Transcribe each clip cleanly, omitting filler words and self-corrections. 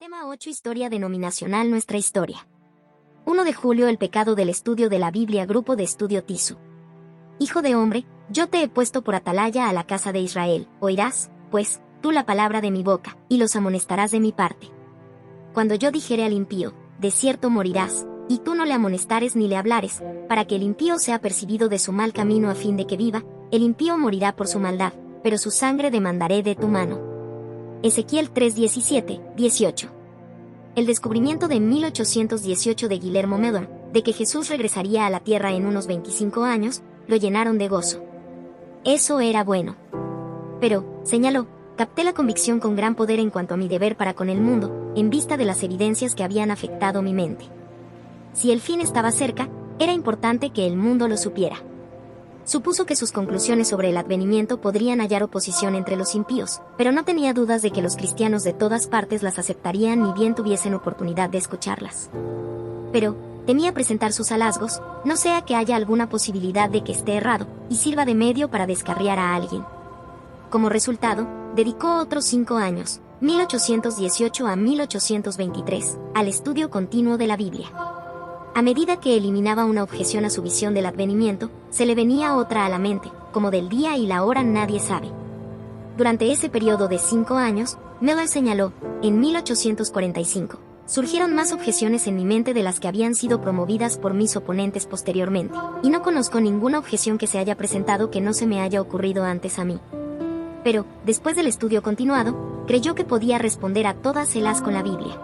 Tema 8. Historia denominacional. Nuestra historia. 1 de julio. El pecado del estudio de la Biblia. Grupo de estudio Tisu. Hijo de hombre, yo te he puesto por atalaya a la casa de Israel. Oirás, pues, tú la palabra de mi boca, y los amonestarás de mi parte. Cuando yo dijere al impío, de cierto morirás, y tú no le amonestares ni le hablares, para que el impío sea percibido de su mal camino a fin de que viva, el impío morirá por su maldad, pero su sangre demandaré de tu mano. Ezequiel 3:17, 18. El descubrimiento de 1818 de Guillermo Mellor, de que Jesús regresaría a la tierra en unos 25 años, lo llenaron de gozo. Eso era bueno. Pero, señaló, capté la convicción con gran poder en cuanto a mi deber para con el mundo, en vista de las evidencias que habían afectado mi mente. Si el fin estaba cerca, era importante que el mundo lo supiera. Supuso que sus conclusiones sobre el advenimiento podrían hallar oposición entre los impíos, pero no tenía dudas de que los cristianos de todas partes las aceptarían ni bien tuviesen oportunidad de escucharlas. Pero, temía presentar sus hallazgos, no sea que haya alguna posibilidad de que esté errado, y sirva de medio para descarriar a alguien. Como resultado, dedicó otros 5 años, 1818 a 1823, al estudio continuo de la Biblia. A medida que eliminaba una objeción a su visión del advenimiento, se le venía otra a la mente, como del día y la hora nadie sabe. Durante ese periodo de 5 años, Mellor señaló, en 1845, surgieron más objeciones en mi mente de las que habían sido promovidas por mis oponentes posteriormente, y no conozco ninguna objeción que se haya presentado que no se me haya ocurrido antes a mí. Pero, después del estudio continuado, creyó que podía responder a todas ellas con la Biblia.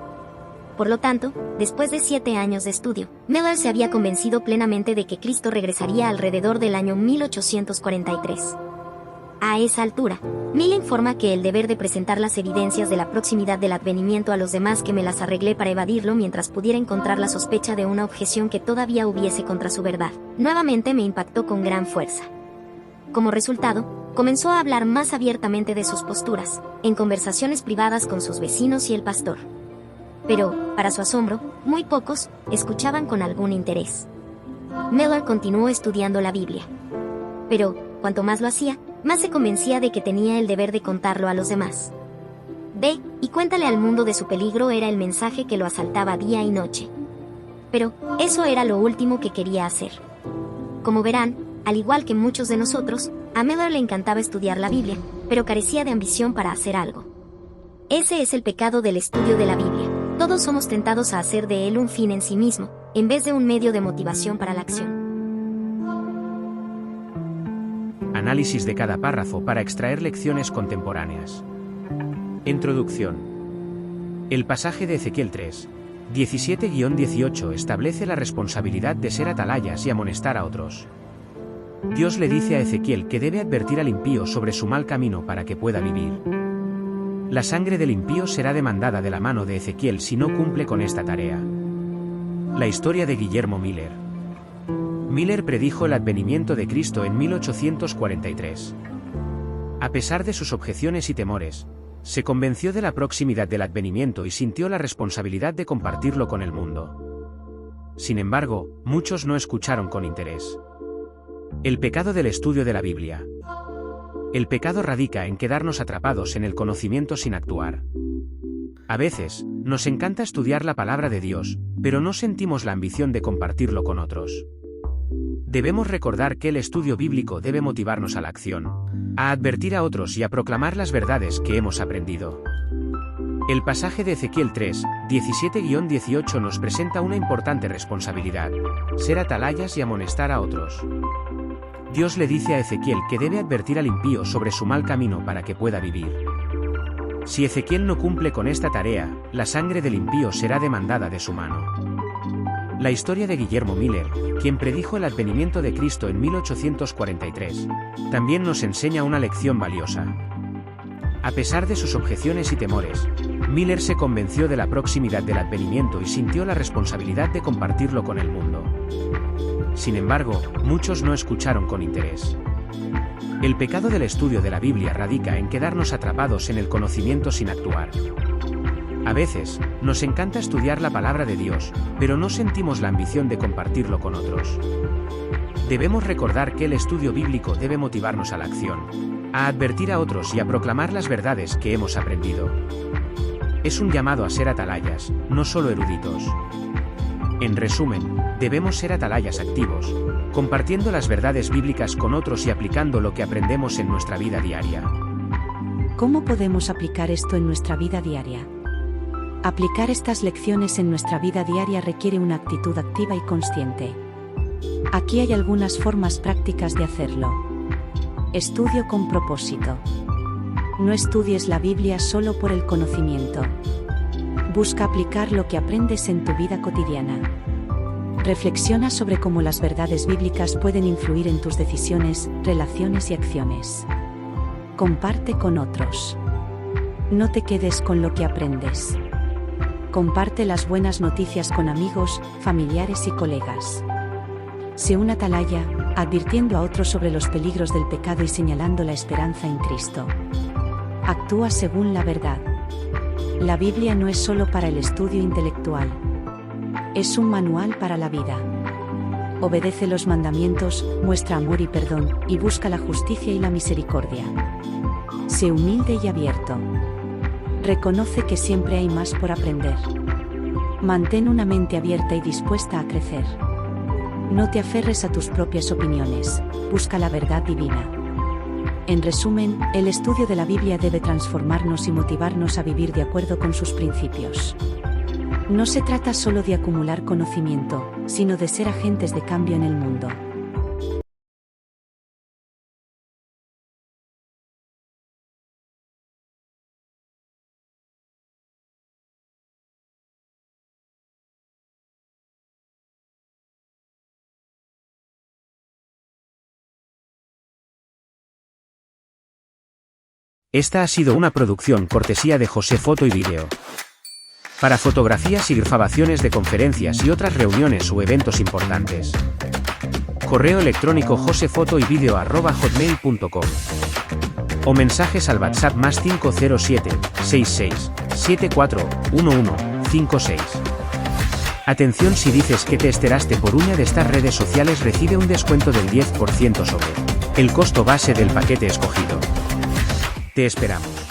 Por lo tanto, después de 7 años de estudio, Mellor se había convencido plenamente de que Cristo regresaría alrededor del año 1843. A esa altura, Mellor informa que el deber de presentar las evidencias de la proximidad del advenimiento a los demás que me las arreglé para evadirlo mientras pudiera encontrar la sospecha de una objeción que todavía hubiese contra su verdad, nuevamente me impactó con gran fuerza. Como resultado, comenzó a hablar más abiertamente de sus posturas, en conversaciones privadas con sus vecinos y el pastor. Pero, para su asombro, muy pocos escuchaban con algún interés. Mellor continuó estudiando la Biblia. Pero, cuanto más lo hacía, más se convencía de que tenía el deber de contarlo a los demás. Ve y cuéntale al mundo de su peligro era el mensaje que lo asaltaba día y noche. Pero, eso era lo último que quería hacer. Como verán, al igual que muchos de nosotros, a Mellor le encantaba estudiar la Biblia, pero carecía de ambición para hacer algo. Ese es el pecado del estudio de la Biblia. Todos somos tentados a hacer de él un fin en sí mismo, en vez de un medio de motivación para la acción. Análisis de cada párrafo para extraer lecciones contemporáneas. Introducción. El pasaje de Ezequiel 3, 17-18 establece la responsabilidad de ser atalayas y amonestar a otros. Dios le dice a Ezequiel que debe advertir al impío sobre su mal camino para que pueda vivir. La sangre del impío será demandada de la mano de Ezequiel si no cumple con esta tarea. La historia de Guillermo Miller. Miller predijo el advenimiento de Cristo en 1843. A pesar de sus objeciones y temores, se convenció de la proximidad del advenimiento y sintió la responsabilidad de compartirlo con el mundo. Sin embargo, muchos no escucharon con interés. El pecado del estudio de la Biblia. El pecado radica en quedarnos atrapados en el conocimiento sin actuar. A veces, nos encanta estudiar la palabra de Dios, pero no sentimos la ambición de compartirlo con otros. Debemos recordar que el estudio bíblico debe motivarnos a la acción, a advertir a otros y a proclamar las verdades que hemos aprendido. El pasaje de Ezequiel 3, 17-18 nos presenta una importante responsabilidad: ser atalayas y amonestar a otros. Dios le dice a Ezequiel que debe advertir al impío sobre su mal camino para que pueda vivir. Si Ezequiel no cumple con esta tarea, la sangre del impío será demandada de su mano. La historia de Guillermo Miller, quien predijo el advenimiento de Cristo en 1843, también nos enseña una lección valiosa. A pesar de sus objeciones y temores, Miller se convenció de la proximidad del advenimiento y sintió la responsabilidad de compartirlo con el mundo. Sin embargo, muchos no escucharon con interés. El pecado del estudio de la Biblia radica en quedarnos atrapados en el conocimiento sin actuar. A veces, nos encanta estudiar la palabra de Dios, pero no sentimos la ambición de compartirlo con otros. Debemos recordar que el estudio bíblico debe motivarnos a la acción, a advertir a otros y a proclamar las verdades que hemos aprendido. Es un llamado a ser atalayas, no solo eruditos. En resumen, debemos ser atalayas activos, compartiendo las verdades bíblicas con otros y aplicando lo que aprendemos en nuestra vida diaria. ¿Cómo podemos aplicar esto en nuestra vida diaria? Aplicar estas lecciones en nuestra vida diaria requiere una actitud activa y consciente. Aquí hay algunas formas prácticas de hacerlo. Estudio con propósito. No estudies la Biblia solo por el conocimiento. Busca aplicar lo que aprendes en tu vida cotidiana. Reflexiona sobre cómo las verdades bíblicas pueden influir en tus decisiones, relaciones y acciones. Comparte con otros. No te quedes con lo que aprendes. Comparte las buenas noticias con amigos, familiares y colegas. Sé un atalaya, advirtiendo a otros sobre los peligros del pecado y señalando la esperanza en Cristo. Actúa según la verdad. La Biblia no es solo para el estudio intelectual. Es un manual para la vida. Obedece los mandamientos, muestra amor y perdón, y busca la justicia y la misericordia. Sé humilde y abierto. Reconoce que siempre hay más por aprender. Mantén una mente abierta y dispuesta a crecer. No te aferres a tus propias opiniones, busca la verdad divina. En resumen, el estudio de la Biblia debe transformarnos y motivarnos a vivir de acuerdo con sus principios. No se trata solo de acumular conocimiento, sino de ser agentes de cambio en el mundo. Esta ha sido una producción cortesía de José Foto y Vídeo. Para fotografías y grabaciones de conferencias y otras reuniones u eventos importantes. Correo electrónico josefotoyvideo@hotmail.com o mensajes al WhatsApp +507 66 74 11 56. Atención, si dices que te enteraste por una de estas redes sociales, recibe un descuento del 10% sobre el costo base del paquete escogido. Te esperamos.